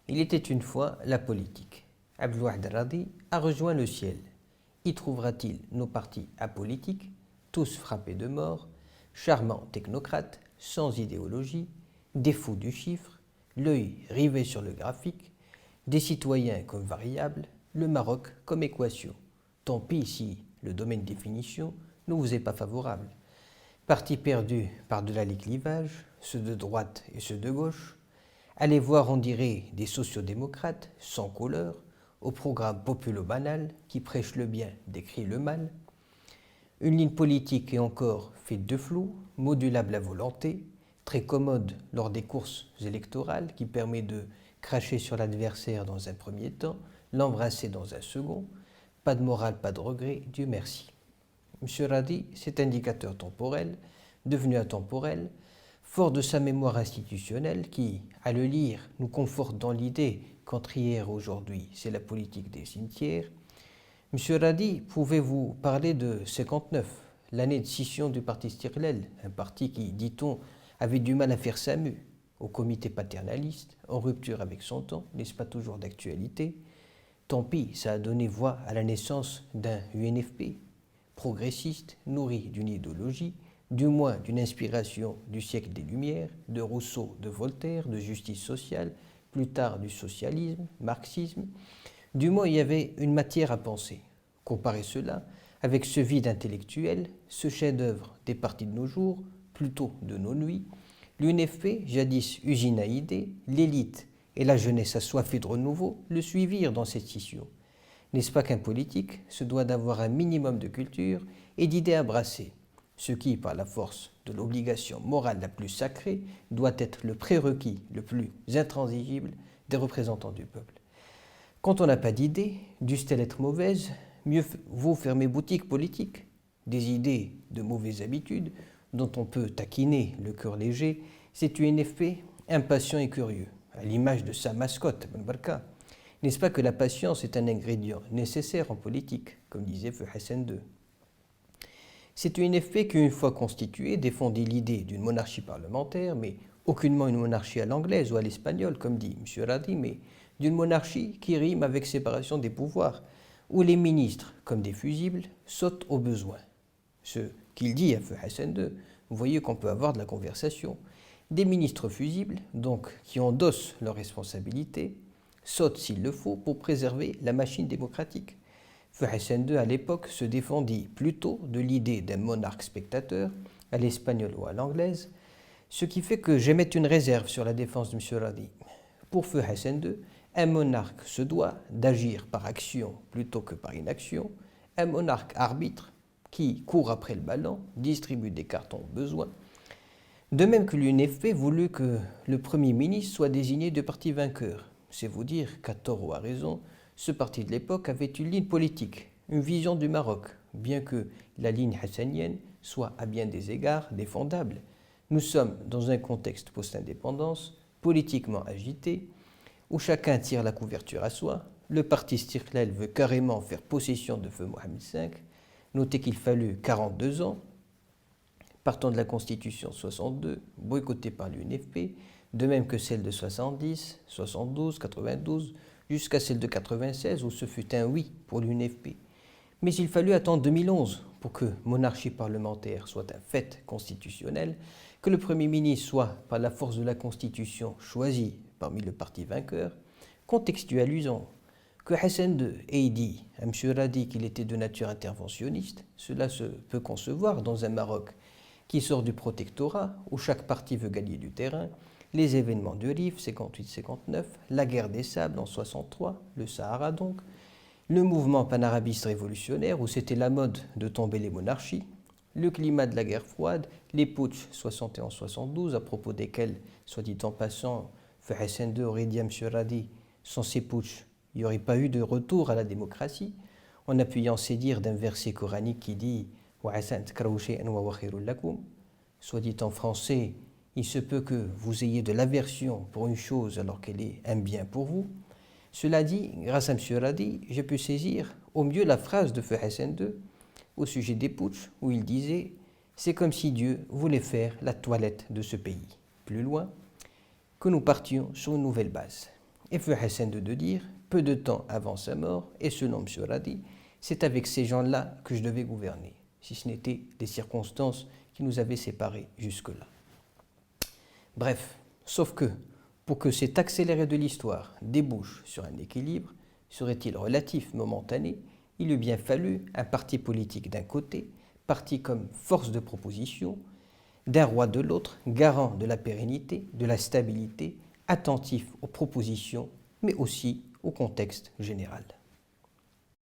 Il était une fois la politique. Abdelwahid Radi a rejoint le ciel. Y trouvera-t-il nos partis apolitiques, tous frappés de mort, charmants technocrates, sans idéologie, des fous du chiffre, l'œil rivé sur le graphique, des citoyens comme variables, le Maroc comme équation. Tant pis si le domaine définition ne vous est pas favorable. Partis perdus par-delà les clivages, ceux de droite et ceux de gauche, allez voir, on dirait, des sociodémocrates, sans couleur, au programme populo-banal qui prêche le bien, décrit le mal. Une ligne politique est encore faite de flou, modulable à volonté, très commode lors des courses électorales qui permet de cracher sur l'adversaire dans un premier temps, l'embrasser dans un second. Pas de morale, pas de regret, Dieu merci. M. Radi, cet indicateur temporel, devenu intemporel, fort de sa mémoire institutionnelle qui, à le lire, nous conforte dans l'idée qu'entre hier et aujourd'hui, c'est la politique des cimetières. M. Radi, pouvez-vous parler de 59, l'année de scission du parti Stirlel, un parti qui, dit-on, avait du mal à faire sa mue, au comité paternaliste, en rupture avec son temps, n'est-ce pas toujours d'actualité? Tant pis, ça a donné voix à la naissance d'un UNFP, progressiste, nourri d'une idéologie, du moins d'une inspiration du siècle des Lumières, de Rousseau, de Voltaire, de justice sociale, plus tard du socialisme, marxisme. Du moins, il y avait une matière à penser. Comparez cela avec ce vide intellectuel, ce chef-d'œuvre des partis de nos jours, plutôt de nos nuits, l'UNFP, jadis usine à idées, l'élite et la jeunesse assoiffée de renouveau le suivirent dans cette scission. N'est-ce pas qu'un politique se doit d'avoir un minimum de culture et d'idées à brasser, ce qui, par la force de l'obligation morale la plus sacrée, doit être le prérequis le plus intransigible des représentants du peuple. Quand on n'a pas d'idées, dussent-elles être mauvaises, mieux vaut fermer boutique politique. Des idées de mauvaises habitudes dont on peut taquiner le cœur léger, c'est UNFP impatient et curieux, à l'image de sa mascotte, Ben Barka. N'est-ce pas que la patience est un ingrédient nécessaire en politique, comme disait Feu Hassan II. C'est une UNFP qui, une fois constituée, défendit l'idée d'une monarchie parlementaire, mais aucunement une monarchie à l'anglaise ou à l'espagnole, comme dit M. Radi, mais d'une monarchie qui rime avec séparation des pouvoirs, où les ministres, comme des fusibles, sautent au besoin. Ce qu'il dit à Feu Hassan II, vous voyez qu'on peut avoir de la conversation. Des ministres fusibles, donc, qui endossent leurs responsabilités, sautent s'il le faut pour préserver la machine démocratique. Feu Hassan II, à l'époque, se défendit plutôt de l'idée d'un monarque spectateur, à l'espagnol ou à l'anglaise, ce qui fait que j'émets une réserve sur la défense de M. Radi. Pour Feu Hassan II, un monarque se doit d'agir par action plutôt que par inaction, un monarque arbitre qui court après le ballon, distribue des cartons au besoin. De même que l'UNFP voulut que le Premier ministre soit désigné de parti vainqueur. C'est vous dire qu'à tort ou à raison, ce parti de l'époque avait une ligne politique, une vision du Maroc, bien que la ligne hassanienne soit à bien des égards défendable. Nous sommes dans un contexte post-indépendance, politiquement agité, où chacun tire la couverture à soi. Le parti Stirlel veut carrément faire possession de feu Mohamed V. Notez qu'il fallut 42 ans, partant de la Constitution 62, boycottée par l'UNFP, de même que celle de 70, 72, 92, jusqu'à celle de 96 où ce fut un oui pour l'UNFP. Mais il fallut attendre 2011 pour que monarchie parlementaire soit un fait constitutionnel, que le Premier ministre soit, par la force de la Constitution, choisi parmi le parti vainqueur, contextualisons que Hassan II ait dit à M. Radi qu'il était de nature interventionniste. Cela se peut concevoir dans un Maroc qui sort du protectorat, où chaque parti veut gagner du terrain, les événements du Rif, 58-59, la guerre des sables en 63, le Sahara donc, le mouvement panarabiste révolutionnaire, où c'était la mode de tomber les monarchies, le climat de la guerre froide, les putschs 71-72, à propos desquels, soit dit en passant, Feu Hassan II aurait dit à M. Radi, sans ces putschs, il n'y aurait pas eu de retour à la démocratie, en appuyant ses dires d'un verset coranique qui dit soit dit en français, il se peut que vous ayez de l'aversion pour une chose alors qu'elle est un bien pour vous. Cela dit, grâce à M. Radi, j'ai pu saisir au mieux la phrase de Feu Hassan II au sujet des putschs où il disait « C'est comme si Dieu voulait faire la toilette de ce pays ». Plus loin, que nous partions sur une nouvelle base. et fut Hassan de dire, peu de temps avant sa mort, et ce nom M. Radi, c'est avec ces gens-là que je devais gouverner, si ce n'était des circonstances qui nous avaient séparés jusque-là. Bref, sauf que, pour que cet accéléré de l'histoire débouche sur un équilibre, serait-il relatif, momentané, il eût bien fallu un parti politique d'un côté, parti comme force de proposition, d'un roi de l'autre, garant de la pérennité, de la stabilité, attentif aux propositions, mais aussi au contexte général.